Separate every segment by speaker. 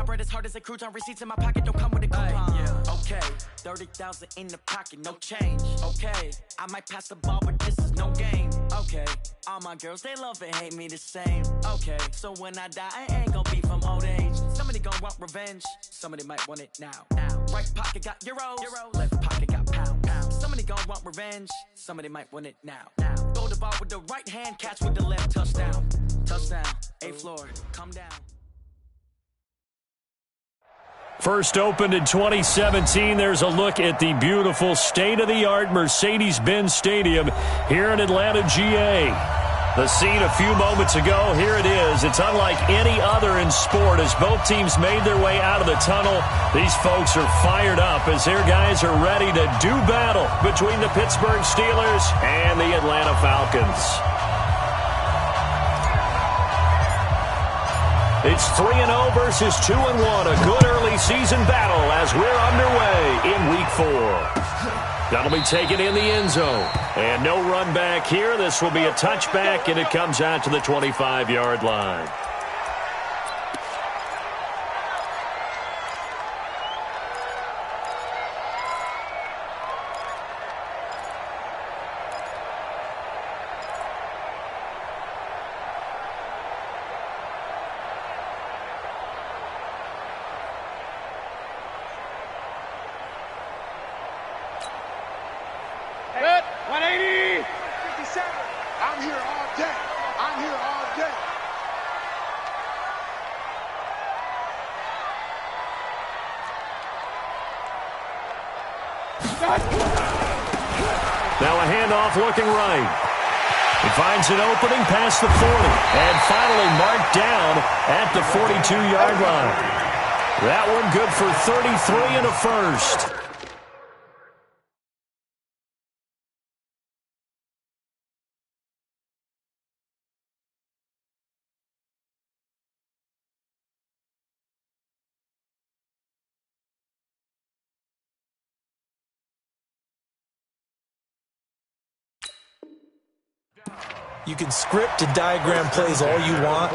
Speaker 1: my bread as hard as a crouton. Receipts in my pocket don't come with a coupon. Yeah. Okay, 30,000 in the pocket, no change. Okay, I might pass the ball, but this is no game. Okay, all my girls, they love and hate me the same. Okay, so when I die, I ain't gonna be from old age. Somebody gon' want revenge, somebody might want it now. Right pocket got euros, left pocket got pounds. Somebody gon' want revenge, somebody might want it now. Throw the ball with the right hand, catch with the left, touchdown. Touchdown, A floor, come down.
Speaker 2: First opened in 2017, there's a look at the beautiful state-of-the-art Mercedes-Benz Stadium here in Atlanta, GA. The scene a few moments ago, here it is. It's unlike any other in sport as both teams made their way out of the tunnel. These folks are fired up as their guys are ready to do battle between the Pittsburgh Steelers and the Atlanta Falcons. It's 3-0 versus 2-1. A good early season battle as we're underway in Week 4. That'll be taken in the end zone. And no run back here. This will be a touchback, and it comes out to the 25-yard line. Now a handoff looking right. He finds an opening past the 40 and finally marked down at the 42-yard line. That one good for 33 and a first.
Speaker 3: You can script and diagram plays all you want,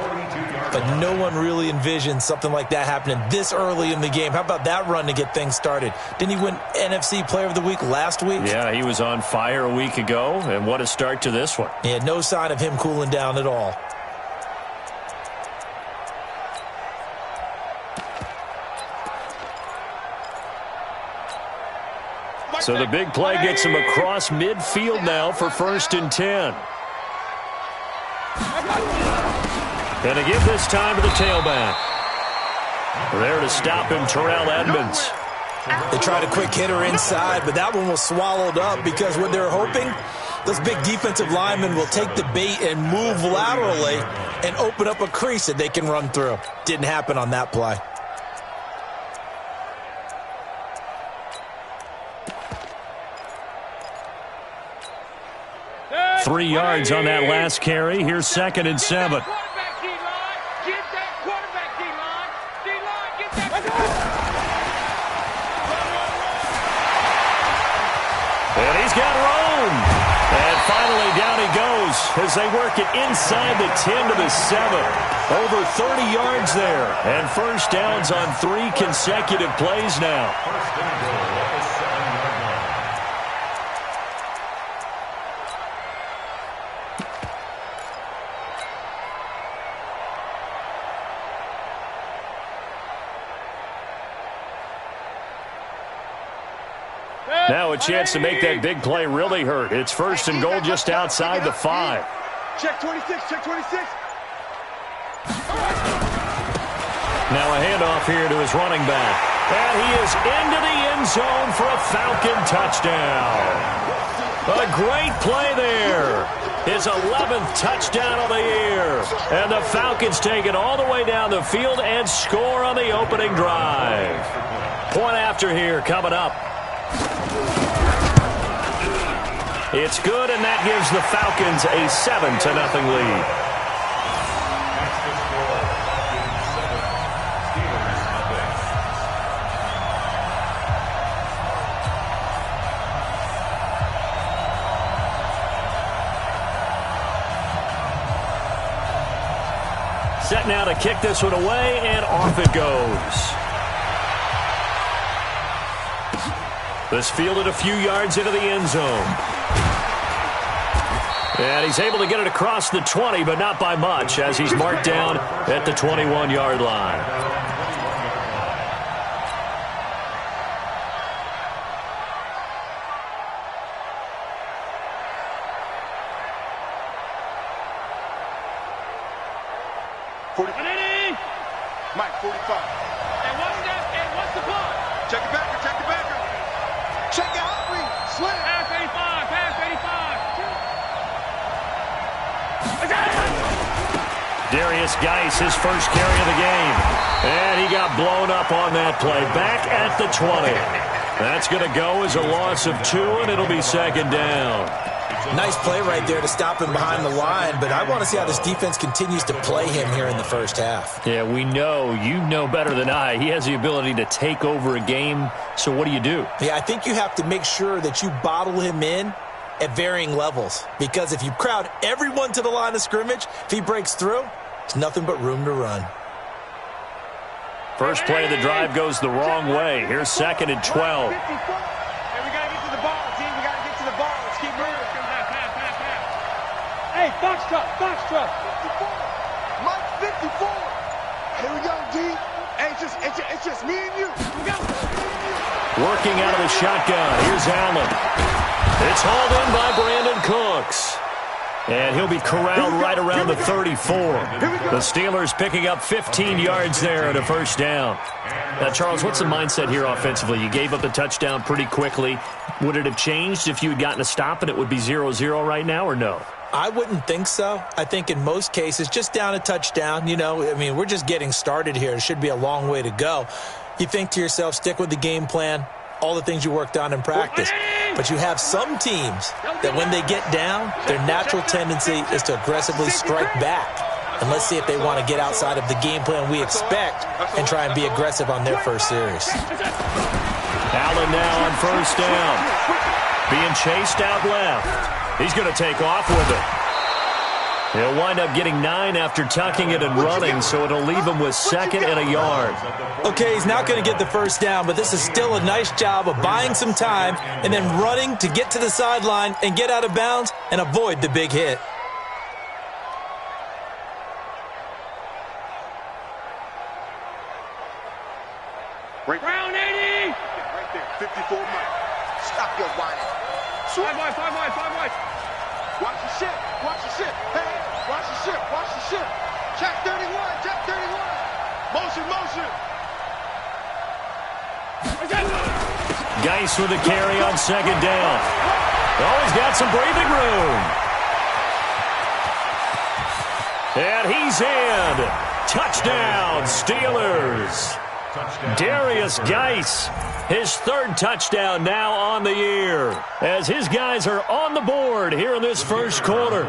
Speaker 3: but no one really envisions something like that happening this early in the game. How about that run to get things started? Didn't he win NFC Player of the Week last week?
Speaker 2: Yeah, he was on fire a week ago, and what a start to this one.
Speaker 3: Yeah, no sign of him cooling down at all.
Speaker 2: So the big play gets him across midfield now for 1st and 10. And to give this time to the tailback. There to stop him, Terrell Edmonds.
Speaker 3: They tried a quick hitter inside, but that one was swallowed up because what they're hoping, those big defensive linemen will take the bait and move laterally and open up a crease that they can run through. Didn't happen on that play.
Speaker 2: Three yards on that last carry. Here's 2nd and 7.
Speaker 4: And
Speaker 2: he's got room. And finally down he goes as they work it inside the 10 to the 7. Over 30 yards there. And first downs on 3 consecutive plays now. Now a chance to make that big play really hurt. It's 1st and goal just outside the 5.
Speaker 4: Check 26, check 26.
Speaker 2: Now a handoff here to his running back. And he is into the end zone for a Falcon touchdown. A great play there. His 11th touchdown of the year. And the Falcons take it all the way down the field and score on the opening drive. Point after here coming up. It's good, and that gives the Falcons a 7-0 lead. Set now to kick this one away, and off it goes. This fielded a few yards into the end zone. And he's able to get it across the 20, but not by much, as he's marked down at the 21-yard line.
Speaker 4: Mike, 45.
Speaker 5: And what's the call?
Speaker 4: Check it backer, check it backer. Check it out, read. Slam.
Speaker 5: Pass 85, pass 85.
Speaker 2: Darius Geis, his first carry of the game. And he got blown up on that play. Back at the 20. That's going to go as a loss of 2, and it'll be second down.
Speaker 3: Nice play right there to stop him behind the line, but I want to see how this defense continues to play him here in the first half.
Speaker 2: Yeah, we know. You know better than I. He has the ability to take over a game, so what do you do?
Speaker 3: Yeah, I think you have to make sure that you bottle him in at varying levels, because if you crowd everyone to the line of scrimmage, if he breaks through, it's nothing but room to run.
Speaker 2: First play of the drive goes the wrong way. Here's second and 12.
Speaker 4: Hey, we got to get to the ball, team. We got to get to the ball. Let's keep moving.
Speaker 5: Hey, box truck, box truck.
Speaker 4: 54. Mike, 54. Here we go, D. Hey, it's just me and you.
Speaker 2: Working out of the shotgun. Here's Allen. It's hauled in by Brandon Cooks. And he'll be corralled right around the 34. The Steelers picking up 15 yards there and a first down. Now, Charles, what's the mindset here offensively? You gave up the touchdown pretty quickly. Would it have changed if you had gotten a stop and it would be 0-0 right now, or no?
Speaker 3: I wouldn't think so. I think in most cases, just down a touchdown, we're just getting started here. It should be a long way to go. You think to yourself, stick with the game plan, all the things you worked on in practice. But you have some teams that when they get down, their natural tendency is to aggressively strike back. And let's see if they want to get outside of the game plan we expect and try and be aggressive on their first series.
Speaker 2: Allen now on first down. Being chased out left. He's going to take off with it. He'll wind up getting 9 after tucking it and running, so it'll leave him with second and a yard.
Speaker 3: Okay, he's not going to get the first down, but this is still a nice job of buying some time and then running to get to the sideline and get out of bounds and avoid the big hit.
Speaker 5: Round 80.
Speaker 4: Right there, 54 Mike. Stop your whining.
Speaker 5: 5 wide.
Speaker 4: Watch your shit. Watch your shit. Hey, watch your shit. Watch your shit. Check 31. Check 31. Motion.
Speaker 2: Geis with a carry on second down. Oh, he's got some breathing room. And he's in. Touchdown, Steelers. Darius Geis, his third touchdown now on the year, as his guys are on the board here in this first quarter.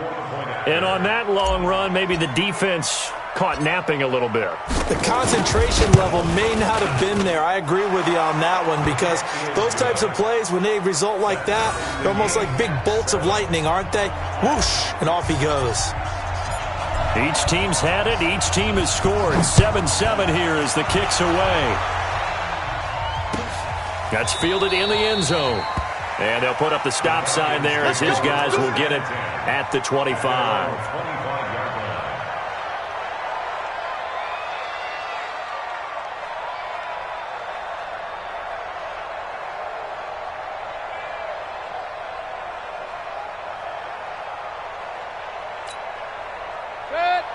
Speaker 2: And on that long run, maybe the defense caught napping a little bit.
Speaker 3: The concentration level may not have been there. I agree with you on that one, because those types of plays, when they result like that, they're almost like big bolts of lightning, aren't they? Whoosh, and off he goes.
Speaker 2: Each team's had it. Each team has scored. 7-7 here as the kick's away. That's fielded in the end zone. And they'll put up the stop sign there as his guys will get it at the 25.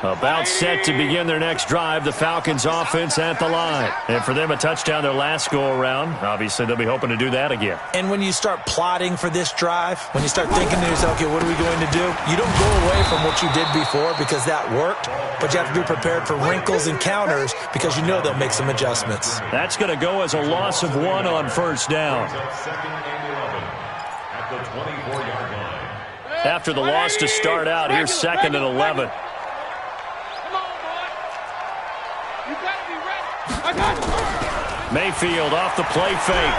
Speaker 2: About set to begin their next drive, the Falcons offense at the line. And for them, a touchdown their last go-around. Obviously, they'll be hoping to do that again.
Speaker 3: And when you start plotting for this drive, when you start thinking to yourself, okay, what are we going to do? You don't go away from what you did before because that worked, but you have to be prepared for wrinkles and counters because you know they'll make some adjustments.
Speaker 2: That's going to go as a loss of 1 on first down. After the loss to start out, here's second and 11. Mayfield off the play fake.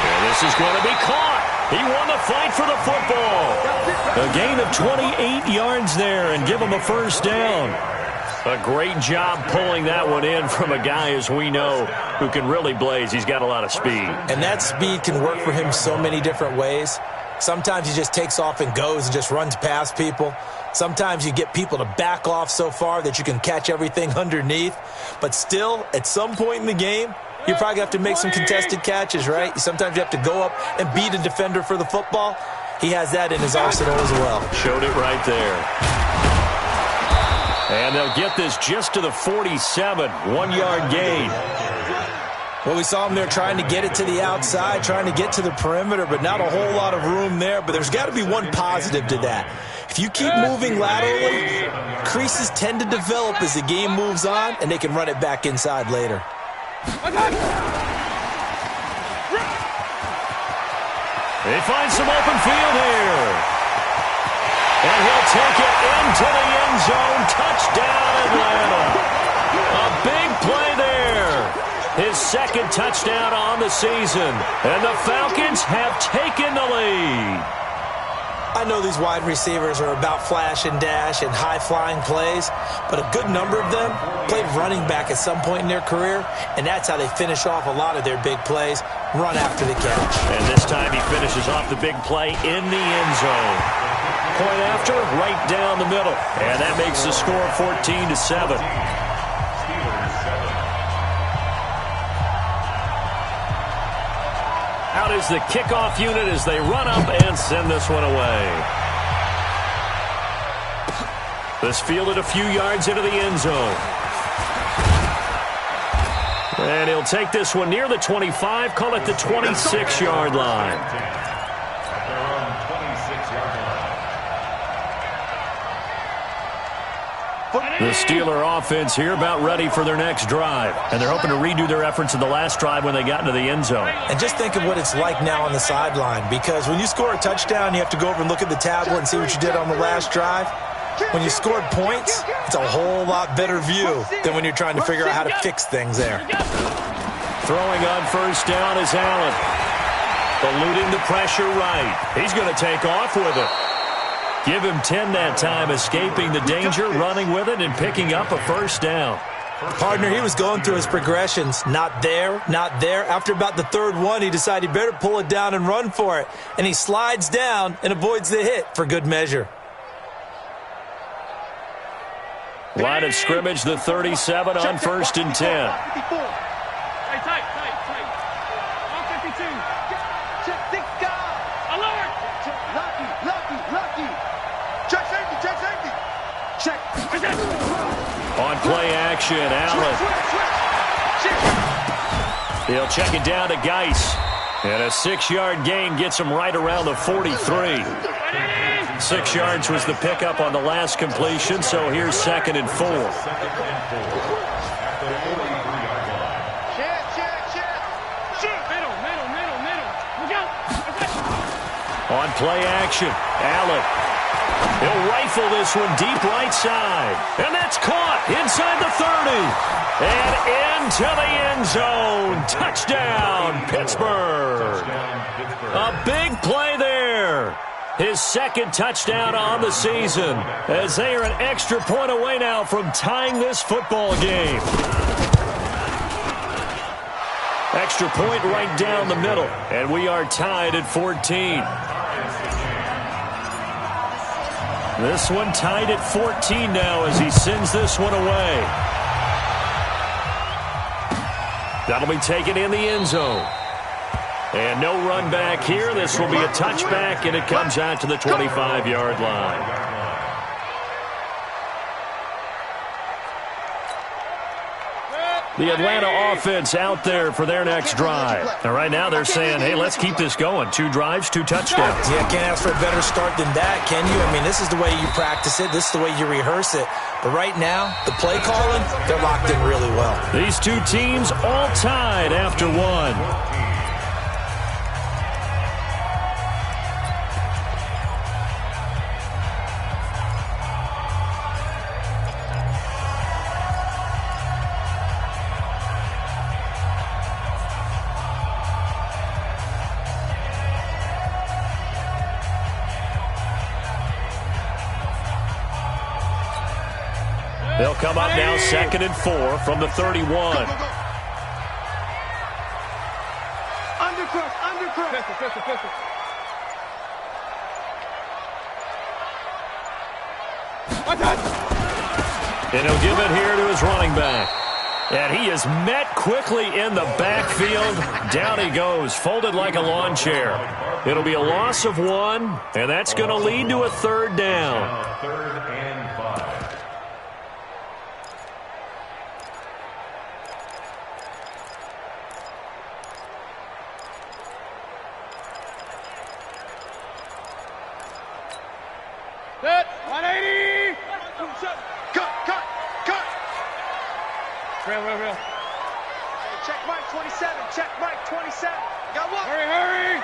Speaker 2: And this is going to be caught. He won the fight for the football. A gain of 28 yards there and give him a first down. A great job pulling that one in from a guy, as we know, who can really blaze. He's got a lot of speed.
Speaker 3: And that speed can work for him so many different ways. Sometimes he just takes off and goes and just runs past people. Sometimes you get people to back off so far that you can catch everything underneath. But still, at some point in the game, you probably have to make some contested catches, right? Sometimes you have to go up and beat a defender for the football. He has that in his arsenal as well.
Speaker 2: Showed it right there. And they'll get this just to the 47, 1-yard gain.
Speaker 3: Well, we saw him there trying to get it to the outside, trying to get to the perimeter, but not a whole lot of room there. But there's got to be one positive to that. If you keep moving laterally, creases tend to develop as the game moves on, and they can run it back inside later.
Speaker 2: They find some open field here. And he'll take it into the end zone. Touchdown, Atlanta. A big play there. His second touchdown on the season. And the Falcons have taken the lead.
Speaker 3: I know these wide receivers are about flash and dash and high-flying plays, but a good number of them played running back at some point in their career, and that's how they finish off a lot of their big plays, run after the catch.
Speaker 2: And this time he finishes off the big play in the end zone. Point after, right down the middle. And that makes the score 14-7. Out is the kickoff unit as they run up and send this one away. This fielded a few yards into the end zone. And he'll take this one near the 25, call it the 26-yard line. The Steeler offense here about ready for their next drive. And they're hoping to redo their efforts in the last drive when they got into the end zone.
Speaker 3: And just think of what it's like now on the sideline, because when you score a touchdown, you have to go over and look at the tablet and see what you did on the last drive. When you scored points, it's a whole lot better view than when you're trying to figure out how to fix things there.
Speaker 2: Throwing on first down is Allen. Eluding the pressure right. He's going to take off with it. Give him 10 that time, escaping the danger, running with it, and picking up a first down.
Speaker 3: Partner, he was going through his progressions. Not there, not there. After about the third one, he decided he better pull it down and run for it. And he slides down and avoids the hit for good measure.
Speaker 2: Line of scrimmage, the 37 on 1st and 10.
Speaker 5: Tight. On 52. Check alert.
Speaker 4: Lucky. Check safety. Check.
Speaker 2: On play action, Allen. He'll check it down to Geis. And a 6-yard gain gets him right around the 43. 6 yards was the pickup on the last completion, so here's 2nd and 4. On play action, Allen. He'll rifle this one deep right side. And that's caught inside the 30. And into the end zone. Touchdown, Pittsburgh. A big play there. His second touchdown on the season, as they are an extra point away now from tying this football game. Extra point right down the middle, and we are tied at 14. This one tied at 14 now as he sends this one away. That'll be taken in the end zone. And no run back here. This will be a touchback, and it comes out to the 25-yard line. The Atlanta offense out there for their next drive. And right now they're saying, hey, let's keep this going. 2 drives, 2 touchdowns.
Speaker 3: Yeah, can't ask for a better start than that, can you? I mean, this is the way you practice it. This is the way you rehearse it. But right now, the play calling, they're locked in really well.
Speaker 2: These two teams all tied after one. come up now 2nd and 4 from the 31.
Speaker 4: Go. Undercross.
Speaker 5: Pistol.
Speaker 2: And he'll give it here to his running back. And he is met quickly in the backfield. Down he goes, folded like a lawn chair. It'll be a loss of 1, and that's going to lead to a 3rd down.
Speaker 6: 3rd and 5.
Speaker 5: Set. 180.
Speaker 4: Cut.
Speaker 5: Real.
Speaker 4: Check Mike 27. Got one.
Speaker 5: Hurry.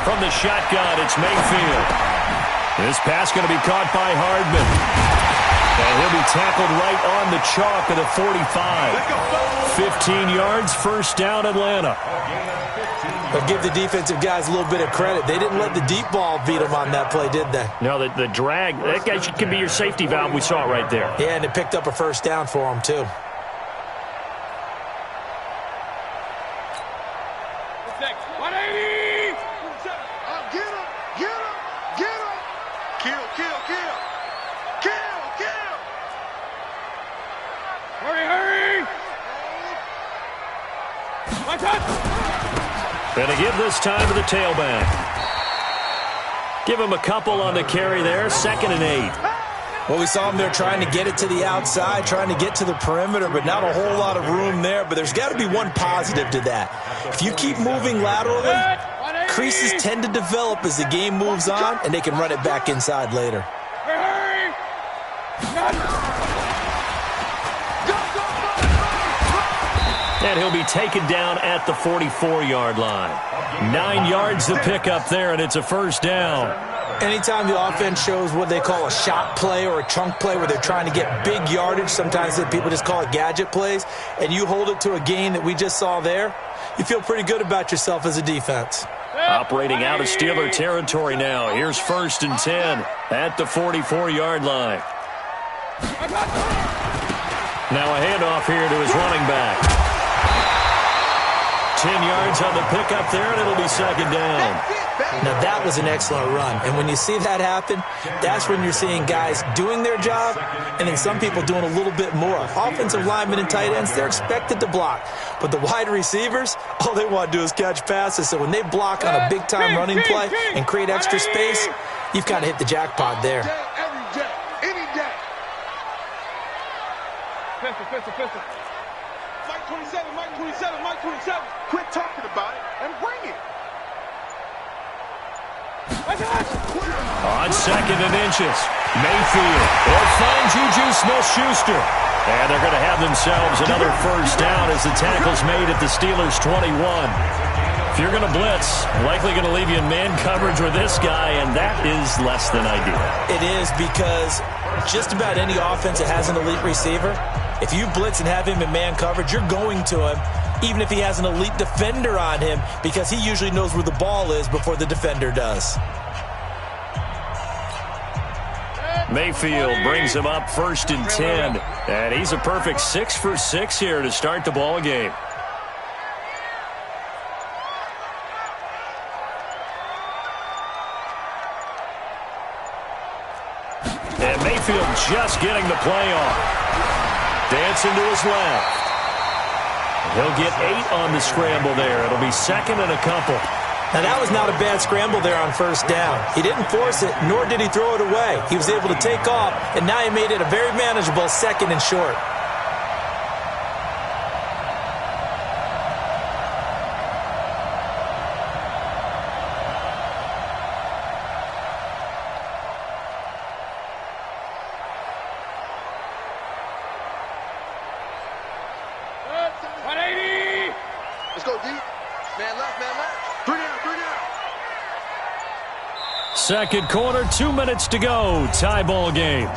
Speaker 2: From the shotgun, it's Mayfield. This pass going to be caught by Hardman. And he'll be tackled right on the chalk of the 45. 15 yards, 1st down, Atlanta.
Speaker 3: But give the defensive guys a little bit of credit. They didn't let the deep ball beat them on that play, did they?
Speaker 2: No, the drag, that guy could be your safety valve. We saw it right there.
Speaker 3: Yeah, and it picked up a 1st down for them, too.
Speaker 5: Next. 180.
Speaker 4: Get him. Kill.
Speaker 5: Hurry. One touch.
Speaker 2: And to give this time to the tailback. Give him a couple on the carry there. 2nd and 8.
Speaker 3: Well, we saw him there trying to get it to the outside, trying to get to the perimeter, but not a whole lot of room there. But there's got to be one positive to that. If you keep moving laterally, creases tend to develop as the game moves on, and they can run it back inside later.
Speaker 5: Hurry.
Speaker 2: And he'll be taken down at the 44-yard line. 9 yards to pick up there, and it's a 1st down.
Speaker 3: Anytime the offense shows what they call a shot play or a chunk play where they're trying to get big yardage, sometimes people just call it gadget plays, and you hold it to a gain that we just saw there, you feel pretty good about yourself as a defense.
Speaker 2: Operating out of Steeler territory now. Here's 1st and 10 at the 44-yard line. Now a handoff here to his running back. 10 yards on the pickup there, and it'll be 2nd down.
Speaker 3: Now, that was an excellent run. And when you see that happen, that's when you're seeing guys doing their job and then some people doing a little bit more. Offensive linemen and tight ends, they're expected to block. But the wide receivers, all they want to do is catch passes. So when they block on a big-time running play and create extra space, you've kind of hit the jackpot there.
Speaker 4: Every day. Any day.
Speaker 5: Pistol.
Speaker 4: Mike 27. Quit talking about it and bring it.
Speaker 2: On 2nd and inches, Mayfield will find Juju Smith-Schuster. And they're going to have themselves another 1st down as the tackle's made at the Steelers' 21. If you're going to blitz, likely going to leave you in man coverage with this guy, and that is less than ideal.
Speaker 3: It is, because just about any offense that has an elite receiver, if you blitz and have him in man coverage, you're going to him, even if he has an elite defender on him, because he usually knows where the ball is before the defender does.
Speaker 2: Mayfield brings him up 1st and 10, and he's a perfect 6 for 6 here to start the ball game. And Mayfield just getting the play off. Dancing to his left. He'll get 8 on the scramble there. It'll be 2nd and a couple.
Speaker 3: Now, that was not a bad scramble there on 1st down. He didn't force it, nor did he throw it away. He was able to take off, and now he made it a very manageable 2nd and short.
Speaker 4: Let's go deep. Man left. 3 down.
Speaker 2: 2nd quarter, 2 minutes to go. Tie ball game.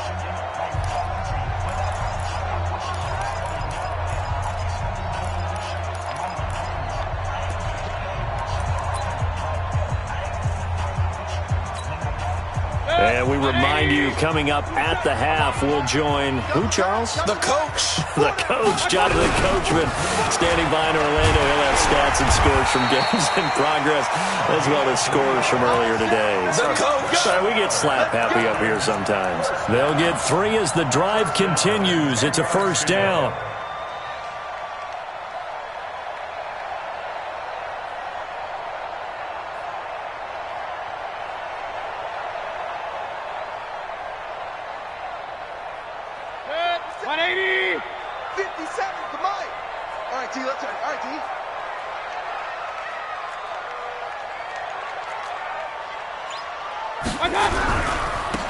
Speaker 2: And we remind you, coming up at the half, we'll join who, Charles?
Speaker 3: The coach.
Speaker 2: The coach, Jonathan Coachman, standing by in Orlando. He'll have stats and scores from games in progress, as well as scores from earlier today.
Speaker 3: The coach.
Speaker 2: Sorry, we get slap happy up here sometimes. They'll get 3 as the drive continues. It's a first down.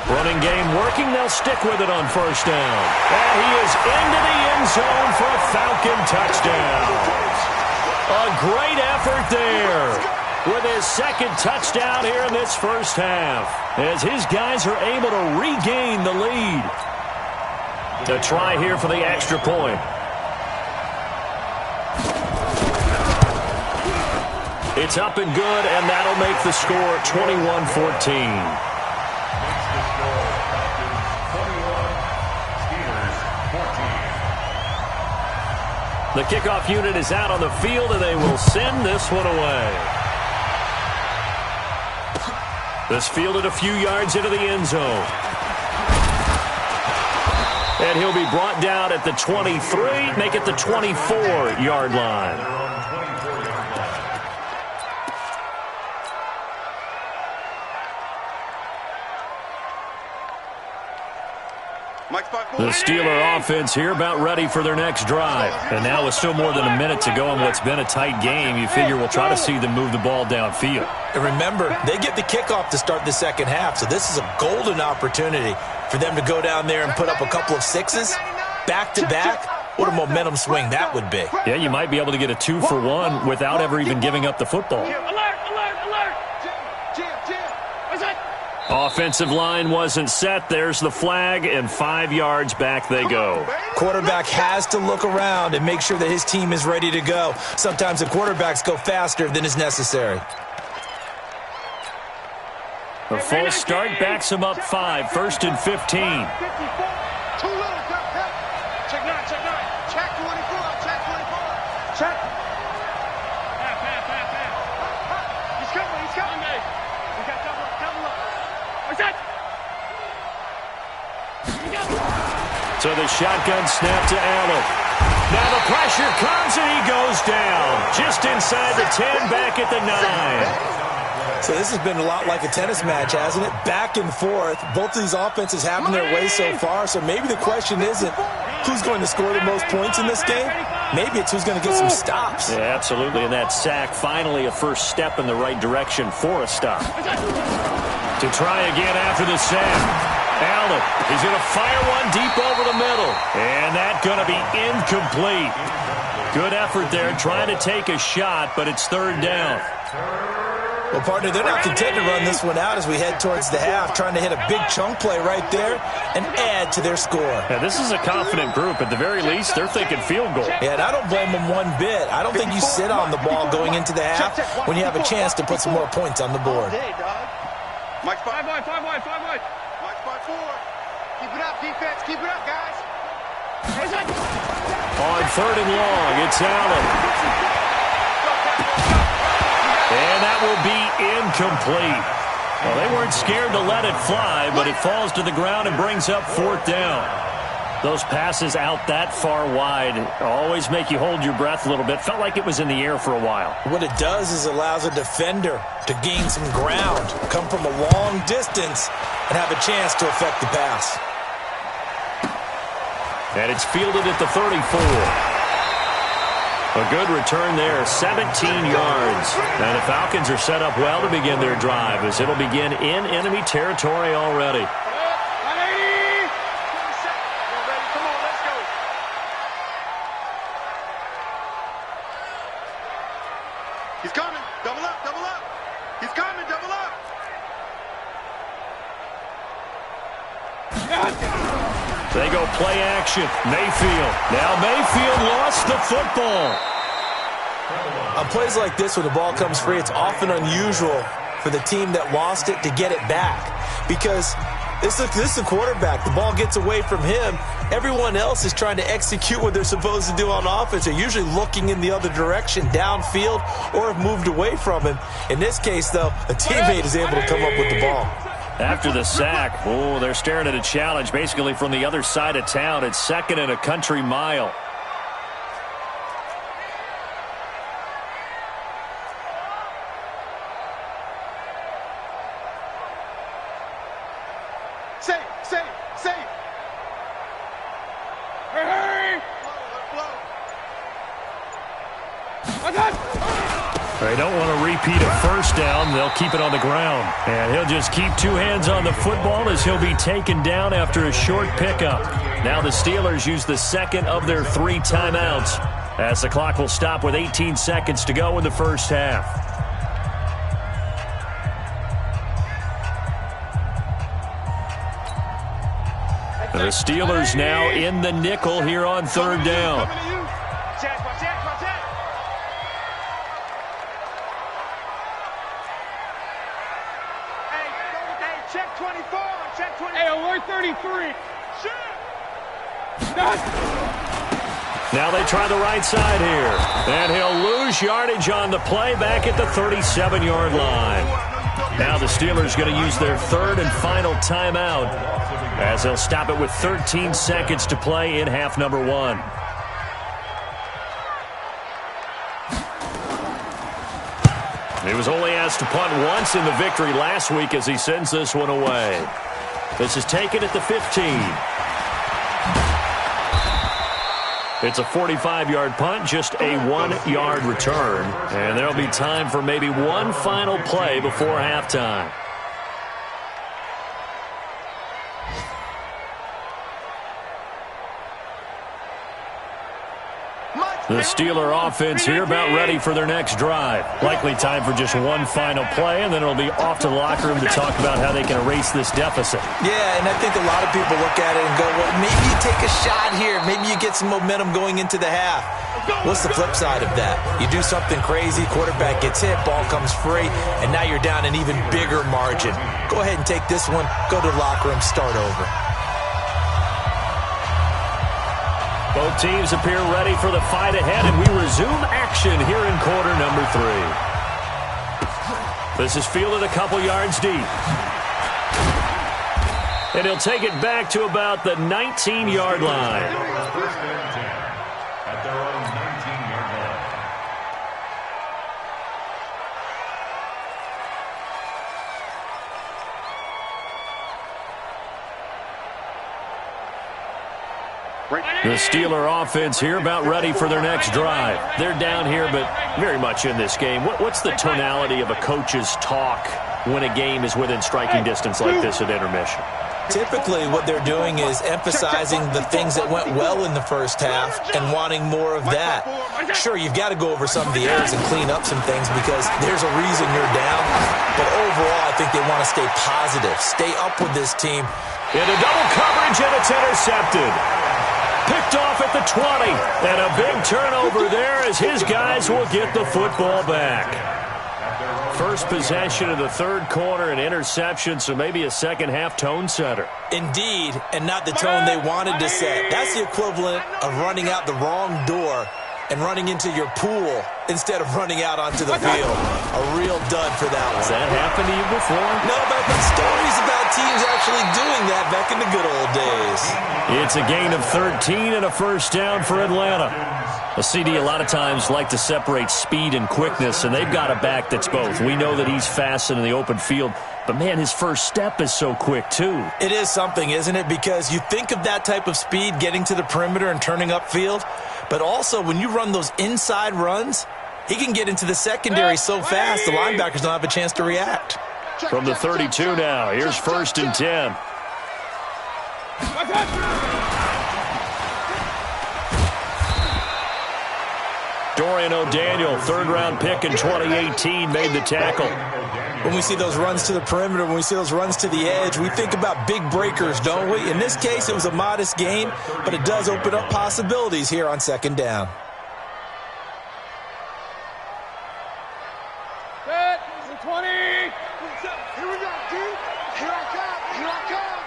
Speaker 2: Running game working. They'll stick with it on first down. And he is into the end zone for a Falcon touchdown. A great effort there with his second touchdown here in this first half, as his guys are able to regain the lead. To try here for the extra point. It's up and good, and that'll make the score 21-14. The kickoff unit is out on the field, and they will send this one away. This fielded a few yards into the end zone. And he'll be brought down at the 23, make it the 24-yard line. The Steeler offense here about ready for their next drive. And now with still more than a minute to go in what's been a tight game, you figure we'll try to see them move the ball downfield.
Speaker 3: And remember, they get the kickoff to start the second half, so this is a golden opportunity for them to go down there and put up a couple of sixes back-to-back. What a momentum swing that would be.
Speaker 2: Yeah, you might be able to get a 2-for-1 without ever even giving up the football. Offensive line wasn't set. There's the flag, and 5 yards back they go.
Speaker 3: Quarterback has to look around and make sure that his team is ready to go. Sometimes the quarterbacks go faster than is necessary.
Speaker 2: A false start backs him up 5, 1st and 15.
Speaker 4: Check 9. Check 24. Check 24. Check. He's coming. We got double up. What's that?
Speaker 2: So the shotgun snap to Allen. Now the pressure comes and he goes down. Just inside the 10, back at the 9.
Speaker 3: So this has been a lot like a tennis match, hasn't it? Back and forth. Both of these offenses having their way so far. So maybe the question isn't who's going to score the most points in this game. Maybe it's who's going to get some stops.
Speaker 2: Yeah, absolutely. And that sack, finally a first step in the right direction for a stop. To try again after the sack. Allen, he's going to fire one deep over the middle. And that's going to be incomplete. Good effort there trying to take a shot, but it's 3rd down.
Speaker 3: Well, partner, they're not content to run this one out as we head towards the half, trying to hit a big chunk play right there and add to their score.
Speaker 2: Yeah, this is a confident group. At the very least, they're thinking field goal.
Speaker 3: Yeah, and I don't blame them one bit. I don't think you sit on the ball going into the half when you have a chance to put some more points on the board.
Speaker 4: Mike, 5 wide. Mike, 5-4. Keep it up, defense. Keep it up, guys.
Speaker 2: On 3rd and long, it's Allen. And that will be incomplete. Well, they weren't scared to let it fly, but it falls to the ground and brings up 4th down. Those passes out that far wide always make you hold your breath a little bit. Felt like it was in the air for a while.
Speaker 3: What it does is allows a defender to gain some ground, come from a long distance, and have a chance to affect the pass.
Speaker 2: And it's fielded at the 34. A good return there, 17 yards. And the Falcons are set up well to begin their drive as it'll begin in enemy territory already.
Speaker 4: He's coming. Double up. He's coming. Double up.
Speaker 2: They go play action. Mayfield. Now Mayfield lost the football.
Speaker 3: On plays like this when the ball comes free, it's often unusual for the team that lost it to get it back. Because This is the quarterback. The ball gets away from him. Everyone else is trying to execute what they're supposed to do on offense. They're usually looking in the other direction, downfield, or have moved away from him. In this case, though, a teammate is able to come up with the ball.
Speaker 2: After the sack, they're staring at a challenge basically from the other side of town. It's 2nd and a country mile.
Speaker 4: Safe.
Speaker 5: Hurry!
Speaker 2: They don't want to repeat a first down. They'll keep it on the ground. And he'll just keep 2 hands on the football as he'll be taken down after a short pickup. Now the Steelers use the 2nd of their 3 timeouts as the clock will stop with 18 seconds to go in the first half. The Steelers now in the nickel here on 3rd down.
Speaker 4: Check 24. Check 24.
Speaker 5: Hey, alert 33.
Speaker 2: Now they try the right side here. And he'll lose yardage on the play back at the 37-yard line. Now the Steelers going to use their 3rd and final timeout as they'll stop it with 13 seconds to play in half number 1. He was only asked to punt once in the victory last week as he sends this one away. This is taken at the 15. It's a 45-yard punt, just a 1-yard return. And there'll be time for maybe one final play before halftime. The Steeler offense here about ready for their next drive. Likely time for just one final play, and then it'll be off to the locker room to talk about how they can erase this deficit.
Speaker 3: Yeah, and I think a lot of people look at it and go, well, maybe you take a shot here. Maybe you get some momentum going into the half. What's the flip side of that? You do something crazy, quarterback gets hit, ball comes free, and now you're down an even bigger margin. Go ahead and take this one, go to the locker room, start over.
Speaker 2: Both teams appear ready for the fight ahead, and we resume action here in quarter number 3. This is fielded a couple yards deep. And he'll take it back to about the 19-yard line.
Speaker 6: First and 10 at their own 19-yard line.
Speaker 2: The Steeler offense here about ready for their next drive. They're down here, but very much in this game. What's the tonality of a coach's talk when a game is within striking distance like this at intermission?
Speaker 3: Typically, what they're doing is emphasizing the things that went well in the first half and wanting more of that. Sure, you've got to go over some of the errors and clean up some things because there's a reason you're down. But overall, I think they want to stay positive, stay up with this team.
Speaker 2: Into double coverage, and it's intercepted. Picked off at the 20, and a big turnover there as his guys will get the football back. First possession of the third quarter, an interception, so maybe a second-half tone setter.
Speaker 3: Indeed, and not the tone they wanted to set. That's the equivalent of running out the wrong door and running into your pool instead of running out onto the field. A real dud for that one.
Speaker 2: Has that happened to you before?
Speaker 3: No, but I've heard stories about teams actually doing that back in the good old days.
Speaker 2: It's a gain of 13 and a first down for Atlanta. A CD a lot of times like to separate speed and quickness, and they've got a back that's both. We know that he's fast in the open field, but, man, his first step is so quick, too.
Speaker 3: It is something, isn't it? Because you think of that type of speed getting to the perimeter and turning upfield, but also when you run those inside runs, he can get into the secondary so fast the linebackers don't have a chance to react.
Speaker 2: From the 32 now, here's first and 10. Dorian O'Daniel, third-round pick in 2018, made the tackle.
Speaker 3: When we see those runs to the perimeter, when we see those runs to the edge, we think about big breakers, don't we? In this case, it was a modest gain, but it does open up possibilities here on second down.
Speaker 5: Set, 20.
Speaker 4: Here we go, dude. Here I come. Here I come.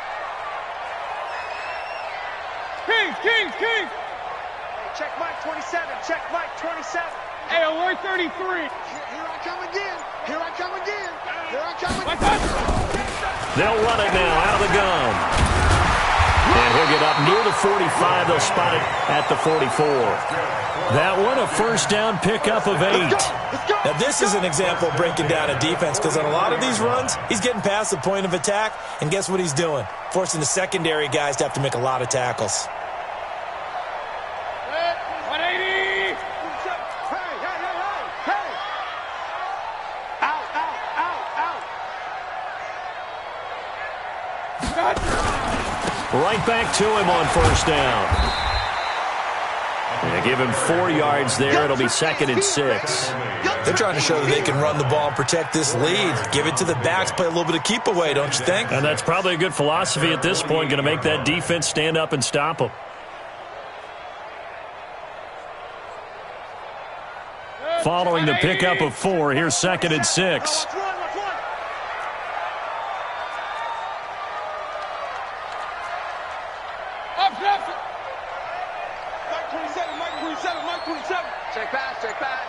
Speaker 5: King.
Speaker 4: Check Mike 27. Check Mike 27.
Speaker 5: Hey, alert 33.
Speaker 4: Here I come again. Here I come again. Here I come again.
Speaker 5: What's that?
Speaker 2: They'll run it now out of the gun. And he'll get up near the 45. They'll spot it at the 44. That one, a first down pickup of 8.
Speaker 3: Now, this is an example of breaking down a defense because on a lot of these runs, he's getting past the point of attack, and guess what he's doing? Forcing the secondary guys to have to make a lot of tackles.
Speaker 5: 180.
Speaker 4: Hey, hey. Out.
Speaker 2: Right back to him on first down. They give him 4 yards there. It'll be 2nd and 6.
Speaker 3: They're trying to show that they can run the ball and protect this lead. Give it to the backs, play a little bit of keep away, don't you think?
Speaker 2: And that's probably a good philosophy at this point, going to make that defense stand up and stop them. Following the pickup of 4, here's 2nd and 6.
Speaker 4: Check back.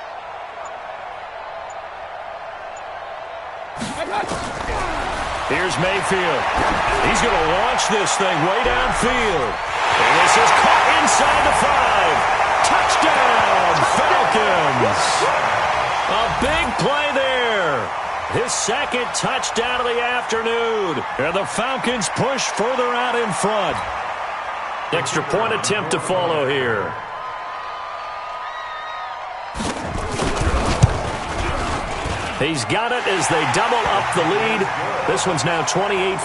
Speaker 2: Here's Mayfield. He's going to launch this thing way downfield. And this is caught inside the 5. Touchdown, Falcons. A big play there. His 2nd touchdown of the afternoon. And the Falcons push further out in front. Extra point attempt to follow here. He's got it as they double up the lead. This one's now 28-14.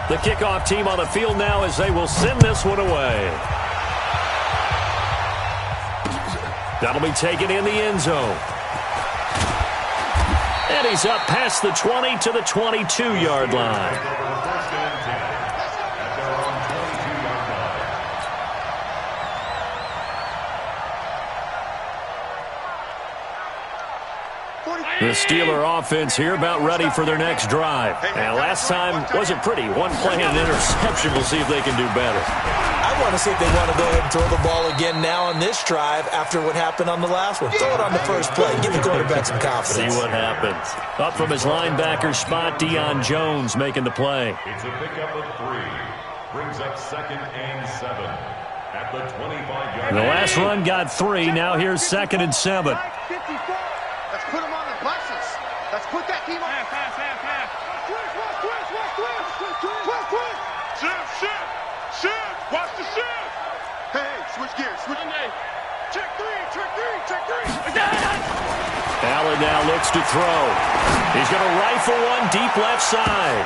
Speaker 2: The kickoff team on the field now as they will send this one away. That'll be taken in the end zone. And he's up past the 20 to the 22-yard line. The Steeler offense here about ready for their next drive. And last time wasn't pretty. One play and an interception. We'll see if they can do better.
Speaker 3: I want to see if they want to go ahead and throw the ball again now on this drive after what happened on the last one. Throw it on the first play. Give the quarterback some confidence.
Speaker 2: See what happens. Up from his linebacker spot, Deion Jones making the play.
Speaker 6: It's a pickup of 3. Brings up 2nd and 7 at the 25-yard
Speaker 2: The
Speaker 6: line.
Speaker 2: last run got 3. Now here's 2nd and 7.
Speaker 4: 54. Let's put them on the buses. Let's put that team on. Twist. Shift. Watch the shift. Hey, switch gears. Check 3.
Speaker 2: Allen now looks to throw. He's going to rifle one deep left side.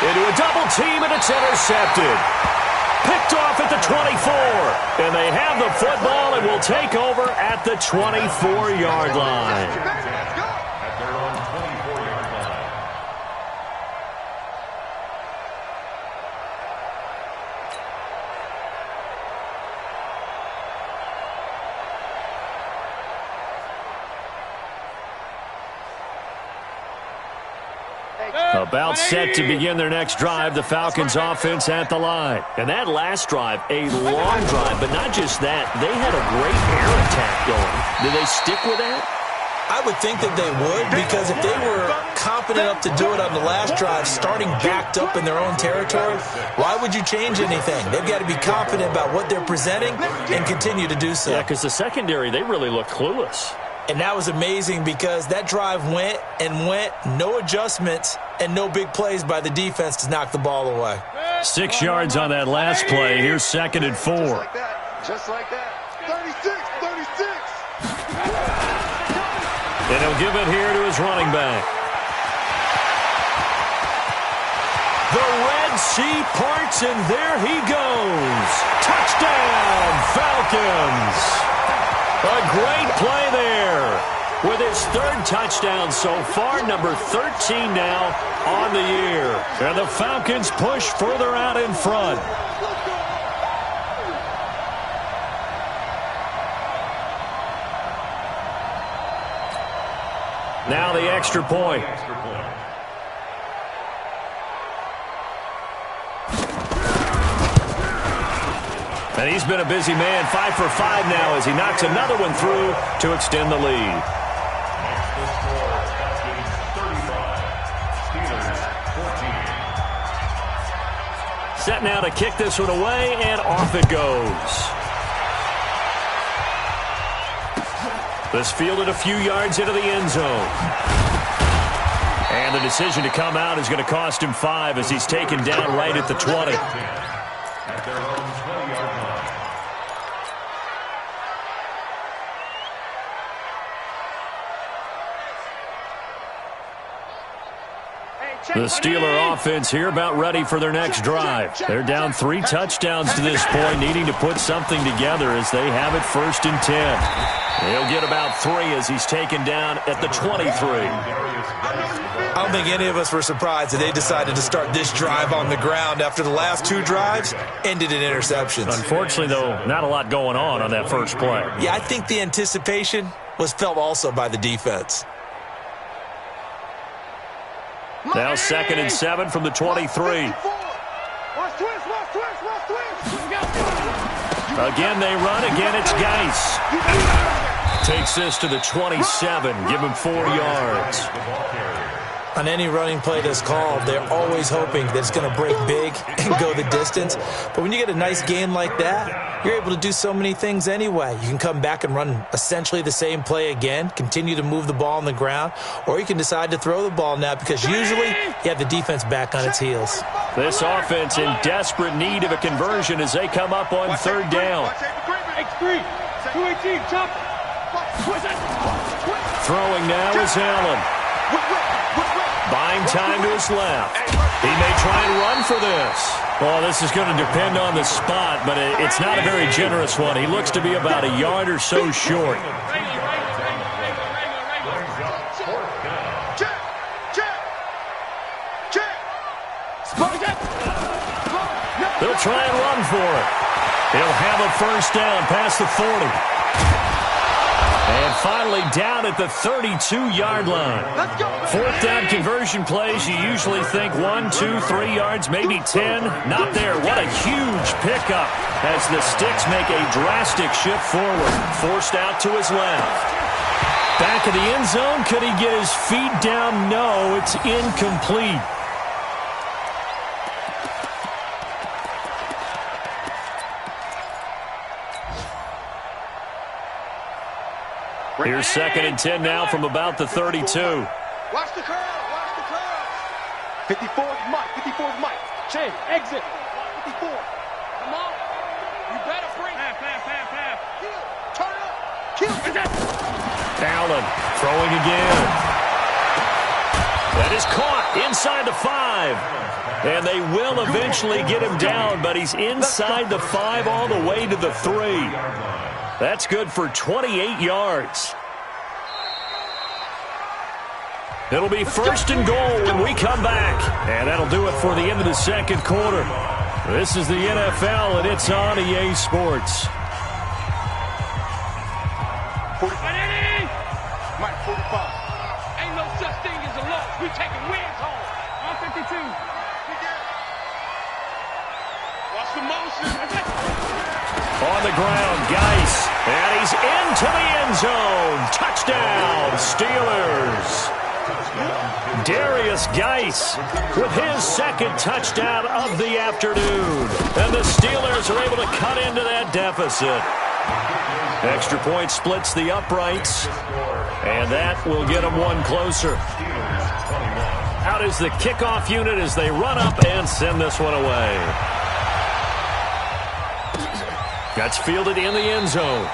Speaker 2: Into a double team, and it's intercepted. Picked off at the 24. And they have the football and will take over at the 24-yard line.
Speaker 6: At their own 24-yard line.
Speaker 2: About set to begin their next drive, the Falcons offense at the line. And that last drive, a long drive, but not just that. They had a great air attack going. Did they stick with that?
Speaker 3: I would think that they would, because if they were confident enough to do it on the last drive, starting backed up in their own territory, why would you change anything? They've got to be confident about what they're presenting and continue to do so.
Speaker 2: Yeah, because the secondary, they really looked clueless.
Speaker 3: And that was amazing because that drive went, no adjustments, and no big plays by the defense to knock the ball away.
Speaker 2: 6 yards on that last play. Here's 2nd and 4.
Speaker 4: Just like that. 36.
Speaker 2: And he'll give it here to his running back. The Red Sea parts, and there he goes. Touchdown, Falcons. A great play there. With his 3rd touchdown so far, number 13 now on the year. And the Falcons push further out in front. Now the extra point. And he's been a busy man, 5 for 5 now as he knocks another one through to extend the lead. Set now to kick this one away, and off it goes. This fielded a few yards into the end zone. And the decision to come out is going to cost him 5 as he's taken down right at the 20.
Speaker 6: At their own 20-yard line.
Speaker 2: The Steeler offense here about ready for their next drive. They're down 3 touchdowns to this point, needing to put something together as they have it 1st and 10. He'll get about 3 as he's taken down at the 23.
Speaker 3: I don't think any of us were surprised that they decided to start this drive on the ground after the last 2 drives ended in interceptions.
Speaker 2: Unfortunately, though, not a lot going on that first play.
Speaker 3: Yeah, I think the anticipation was felt also by the defense.
Speaker 2: Now 2nd and 7 from the 23. Again, they run. Again, it's Geis. Takes this to the 27. Give him 4 yards.
Speaker 3: On any running play that's called, they're always hoping that it's going to break big and go the distance. But when you get a nice gain like that, you're able to do so many things anyway. You can come back and run essentially the same play again, continue to move the ball on the ground, or you can decide to throw the ball now because usually you have the defense back on its heels.
Speaker 2: This offense in desperate need of a conversion as they come up on 3rd down.
Speaker 5: X3, 218, jump.
Speaker 2: Throwing now is Allen. Buying time to his left. He may try and run for this. Well, this is going to depend on the spot, but it's not a very generous one. He looks to be about a yard or so short. They'll try and run for it. He'll have a 1st down past the 40. And finally down at the 32-yard line. 4th down conversion plays, you usually think 1, 2, 3 yards, maybe 10. Not there. What a huge pickup as the Sticks make a drastic shift forward. Forced out to his left. Back of the end zone. Could he get his feet down? No, it's incomplete. Here's 2nd and 10 now from about the 32.
Speaker 4: Watch the curve. Watch the curve. 54's Mike. 54's Mike.
Speaker 5: Change. Exit.
Speaker 4: 54. Come on. You better bring.
Speaker 5: Half.
Speaker 4: Kill. Turn up. Kill.
Speaker 2: Allen throwing again. That is caught inside the 5. And they will eventually get him down, but he's inside the 5 all the way to the 3. That's good for 28 yards. It'll be 1st and goal when we come back. And that'll do it for the end of the 2nd quarter. This is the NFL, and it's on EA Sports.
Speaker 4: 45. Mike, 45.
Speaker 5: Ain't no such thing as a loss. We taking wins home. On 52.
Speaker 4: Watch the motion.
Speaker 2: On the ground, Geis. And he's into the end zone. Touchdown, Steelers. Darius Geis with his 2nd touchdown of the afternoon. And the Steelers are able to cut into that deficit. Extra point splits the uprights. And that will get them 1 closer. Out is the kickoff unit as they run up and send this one away. That's fielded in the end zone.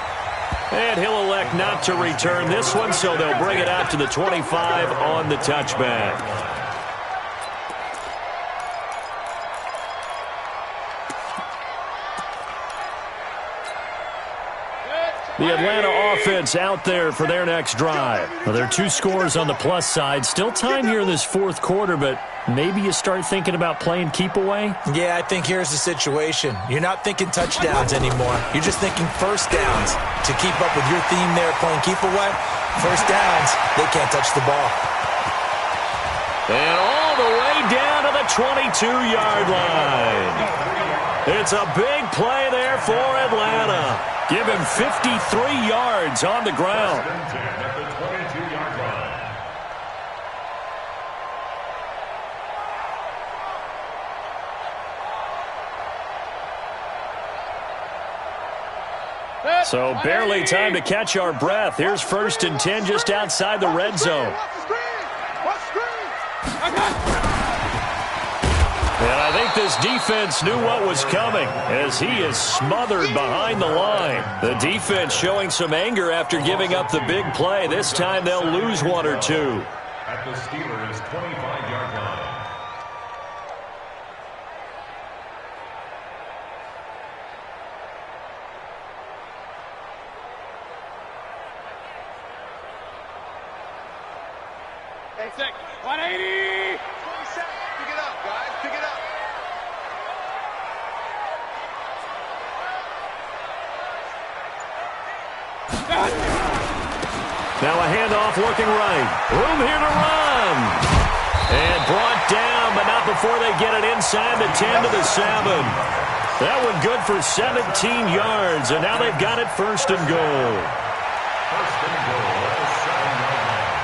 Speaker 2: And he'll elect not to return this one, so they'll bring it out to the 25 on the touchback.
Speaker 4: Good.
Speaker 2: The Atlanta offense out there for their next drive. Well, there are 2 scores on the plus side. Still time here in this fourth quarter, but maybe you start thinking about playing keep away?
Speaker 3: Yeah, I think here's the situation. You're not thinking touchdowns anymore. You're just thinking first downs. To keep up with your theme there, playing keep away, first downs, they can't touch the ball.
Speaker 2: And all the way down to the 22-yard line. It's a big play there for Atlanta. Give him 53 yards on the ground.
Speaker 6: At the 22-yard line.
Speaker 2: So barely time to catch our breath. Here's 1st and 10 just outside the red zone. And I think this defense knew what was coming as he is smothered behind the line. The defense showing some anger after giving up the big play. This time they'll lose 1 or 2.
Speaker 6: At the Steelers' 25-yard line.
Speaker 5: Hey, 180!
Speaker 4: 27. Pick it up, guys. Pick it up.
Speaker 2: Now a handoff looking right. Room here to run. And brought down, but not before they get it inside the 10 to the 7. That one good for 17 yards, and now they've got it 1st and goal.
Speaker 6: 1st and goal at the 7-yard line.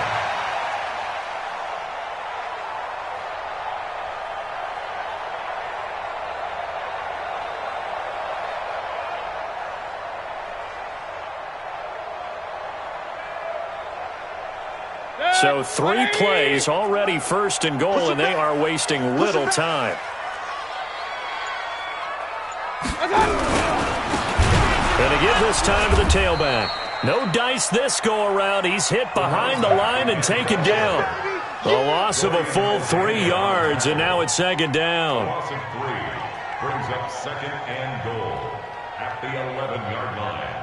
Speaker 2: So 3 plays already 1st and goal, and they are wasting little time. Gonna give this time to the tailback. No dice this go-around. He's hit behind the line and taken down. A loss of a full 3 yards, and now it's 2nd down.
Speaker 6: Loss of 3 brings up 2nd and goal at the 11-yard line.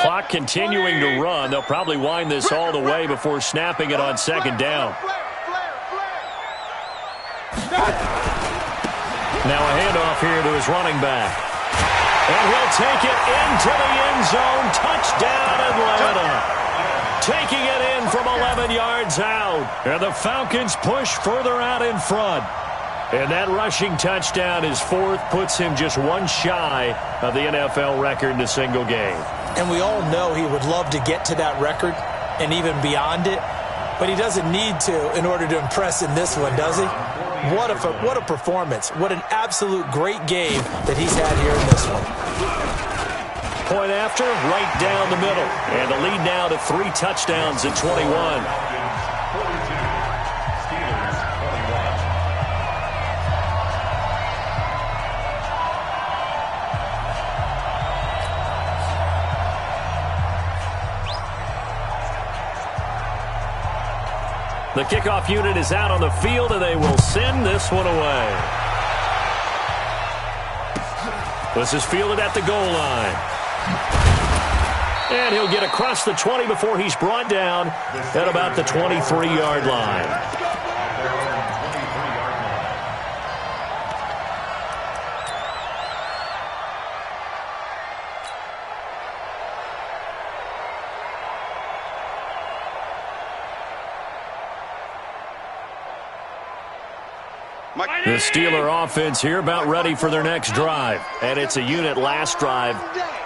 Speaker 2: Clock continuing to run. They'll probably wind this all the way before snapping it on 2nd down. Now a handoff here to his running back. And he'll take it into the end zone. Touchdown, Atlanta. Taking it in from 11 yards out. And the Falcons push further out in front. And that rushing touchdown, his 4th, puts him just 1 shy of the NFL record in a single game.
Speaker 3: And we all know he would love to get to that record and even beyond it, but he doesn't need to in order to impress in this one, does he? What a performance. What an absolute great game that he's had here in this one.
Speaker 2: Point after, right down the middle. And the lead now to 3 touchdowns at 21. The kickoff unit is out on the field, and they will send this one away. This is fielded at the goal line. And he'll get across the 20 before he's brought down at about the 23-yard line. The Steeler offense here about ready for their next drive. And it's a unit last drive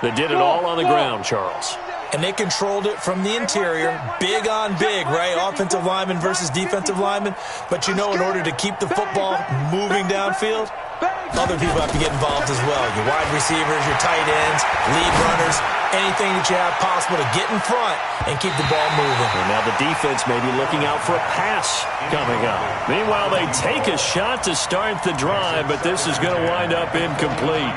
Speaker 2: that did it all on the ground, Charles.
Speaker 3: And they controlled it from the interior. Big on big, right? Offensive lineman versus defensive lineman. But you know, in order to keep the football moving downfield, other people have to get involved as well. Your wide receivers, your tight ends, lead runners, anything that you have possible to get in front and keep the ball moving.
Speaker 2: And now the defense may be looking out for a pass coming up. Meanwhile, they take a shot to start the drive, but this is going to wind up incomplete.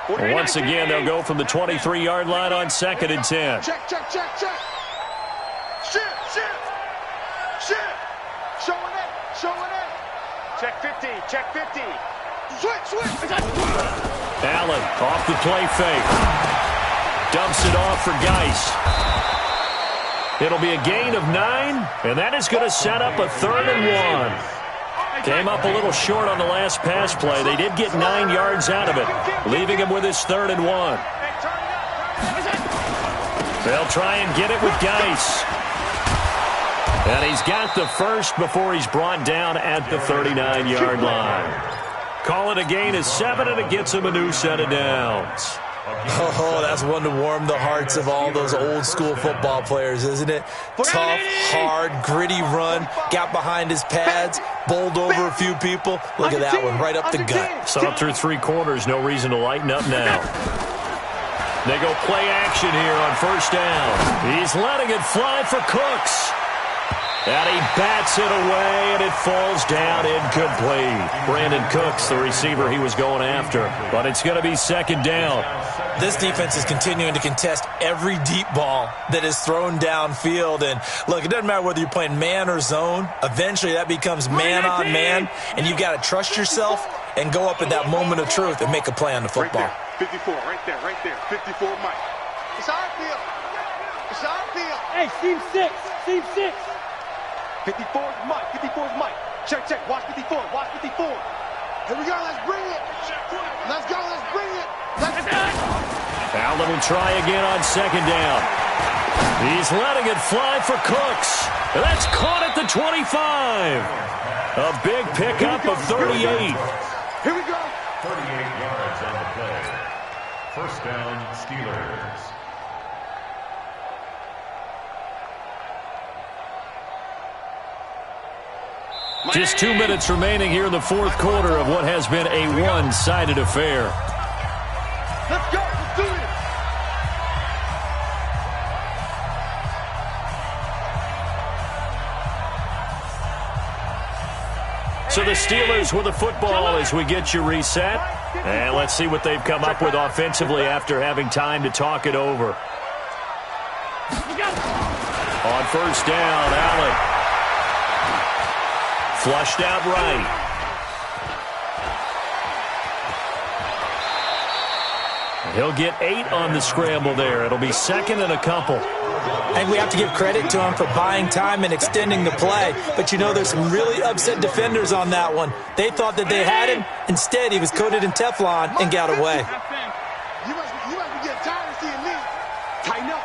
Speaker 2: Once again, they'll go from the 23-yard line on 2nd and 10.
Speaker 4: Check. Shift. Showing it.
Speaker 5: Check 50.
Speaker 4: Switch.
Speaker 2: Allen off the play fake. Dumps it off for Geis. It'll be a gain of 9, and that is going to set up a 3rd and 1. Came up a little short on the last pass play. They did get 9 yards out of it, leaving him with his 3rd and 1. They'll try and get it with Geis. And he's got the first before he's brought down at the 39-yard line. Call it a gain of 7, and it gets him a new set of downs.
Speaker 3: Oh, that's one to warm the hearts of all those old-school football players, isn't it? Tough, hard, gritty run, got behind his pads, bowled over a few people. Look at that one, right up the gut.
Speaker 2: Saw it through 3 quarters, no reason to lighten up now. They go play action here on 1st down. He's letting it fly for Cooks. And he bats it away, and it falls down incomplete. Brandon Cooks, the receiver he was going after. But it's going to be 2nd down.
Speaker 3: This defense is continuing to contest every deep ball that is thrown downfield. And, look, it doesn't matter whether you're playing man or zone. Eventually, that becomes man-on-man, and you've got to trust yourself and go up at that moment of truth and make a play on the football.
Speaker 4: Right there. 54, right there. 54, Mike. It's our field.
Speaker 5: Hey, Steve 6.
Speaker 4: 54's Mike. Check. Watch 54. Here we go. Let's bring it. Let's go.
Speaker 2: Allen will try again on 2nd down. He's letting it fly for Cooks. That's caught at the 25. A big pickup of 38.
Speaker 4: Here we go.
Speaker 6: 38 yards on the play. 1st down, Steelers.
Speaker 2: Just 2 minutes remaining here in the 4th quarter of what has been a one-sided affair.
Speaker 4: Let's go. Let's do it.
Speaker 2: So the Steelers with the football as we get you reset. And let's see what they've come up with offensively after having time to talk it over. On 1st down, Allen. Flushed out right. He'll get 8 on the scramble there. It'll be 2nd and a couple.
Speaker 3: And we have to give credit to him for buying time and extending the play. But you know, there's some really upset defenders on that one. They thought that they had him. Instead, he was coated in Teflon and got away.
Speaker 4: You must be getting tired of seeing me. Tighten up.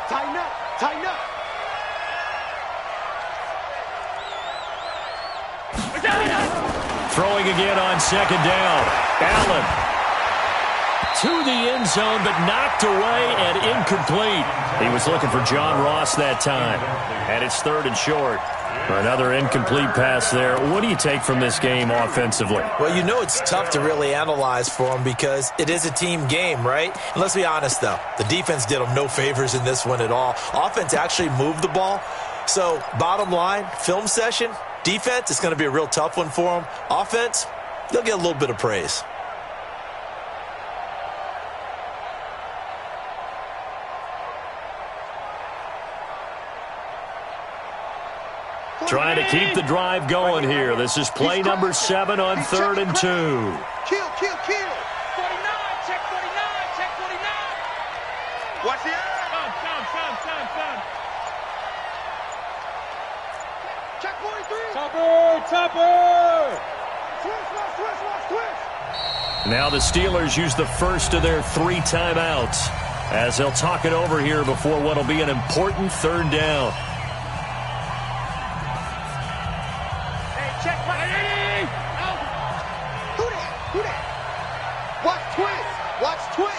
Speaker 2: Throwing again on 2nd down. Allen to the end zone, but knocked away and incomplete. He was looking for John Ross that time. And it's 3rd and short. For another incomplete pass there. What do you take from this game offensively?
Speaker 3: Well, you know it's tough to really analyze for him because it is a team game, right? And let's be honest, though. The defense did him no favors in this one at all. Offense actually moved the ball. So, bottom line, film session, defense, it's going to be a real tough one for him. Offense, they'll get a little bit of praise.
Speaker 2: Trying to keep the drive going here. This is play number 7 on 3rd and 2.
Speaker 4: Kill.
Speaker 5: 49, check 49.
Speaker 4: Watch the eye.
Speaker 5: Time.
Speaker 4: Check 43.
Speaker 5: Topper.
Speaker 4: Twist.
Speaker 2: Now the Steelers use the first of their 3 timeouts as they'll talk it over here before what will be an important 3rd down.
Speaker 4: Who that? Watch twist.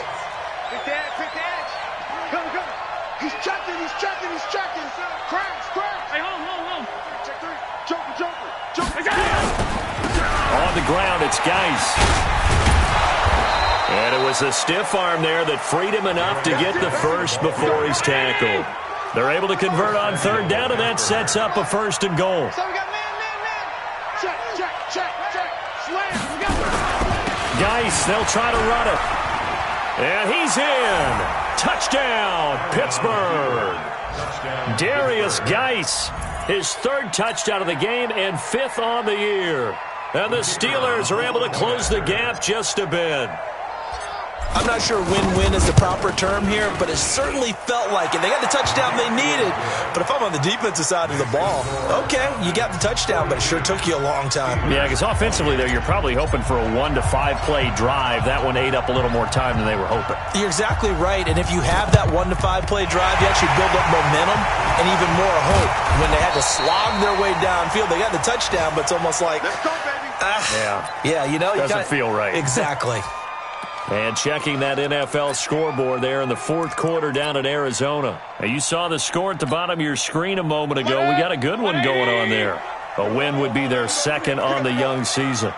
Speaker 4: Pick the edge. Come. He's checking. Crash.
Speaker 5: Hey, hold.
Speaker 4: Check 3. Joker.
Speaker 2: On the ground, it's Geis. And it was a stiff arm there that freed him enough to get the first before he's tackled. They're able to convert on 3rd down, and that sets up a 1st and goal.
Speaker 4: So we got man. Check. Slam.
Speaker 2: Geis, they'll try to run it. And he's in. Touchdown, Pittsburgh. Darius Geis, his third touchdown of the game and fifth on the year. And the Steelers are able to close the gap just a bit.
Speaker 3: I'm not sure win-win is the proper term here, but it certainly felt like it. They got the touchdown they needed, but if I'm on the defensive side of the ball, okay, you got the touchdown, but it sure took you a long time.
Speaker 2: Yeah, because offensively there, you're probably hoping for a 1 to 5 play drive. That one ate up a little more time than they were hoping.
Speaker 3: You're exactly right, and if you have that 1 to 5 play drive, you actually build up momentum and even more hope. When they had to slog their way downfield, they got the touchdown, but it's almost like,
Speaker 4: Let's go, baby.
Speaker 3: Yeah, you know.
Speaker 2: Doesn't feel right.
Speaker 3: Exactly.
Speaker 2: And checking that NFL scoreboard there in the fourth quarter down in Arizona. Now, you saw the score at the bottom of your screen a moment ago. We got a good one going on there. A win would be their second on the young season.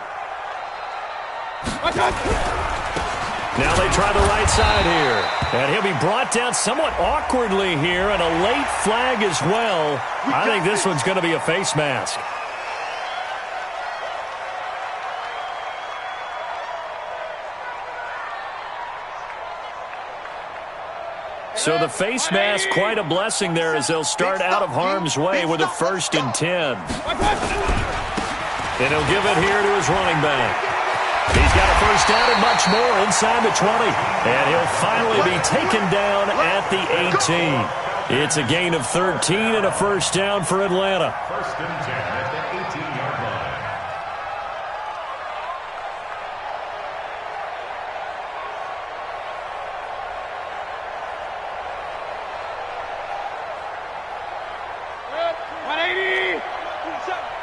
Speaker 2: Now they try the right side here. And he'll be brought down somewhat awkwardly here, and a late flag as well. I think this one's going to be a face mask. So the face mask, quite a blessing there as they'll start out of harm's way with a 1st and 10. And he'll give it here to his running back. He's got a first down and much more inside the 20. And he'll finally be taken down at the 18. It's a gain of 13 and a first down for Atlanta.
Speaker 6: 1st and 10 at the 18-yard line.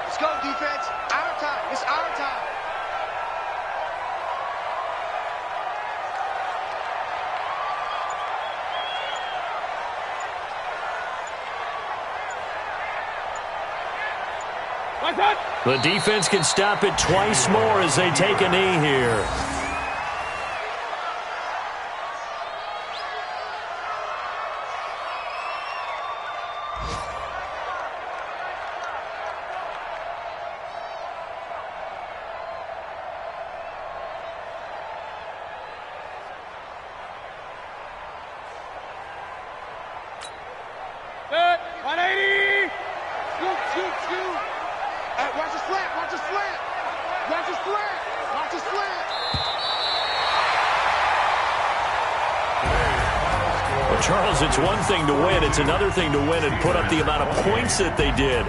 Speaker 4: Let's go, defense. Our time. It's our time.
Speaker 2: The defense can stop it twice more as they take a knee here.
Speaker 4: Watch his flat. Watch his flat. Watch his flat. Watch his flat.
Speaker 2: Well, Charles, it's one thing to win. It's another thing to win and put up the amount of points that they did.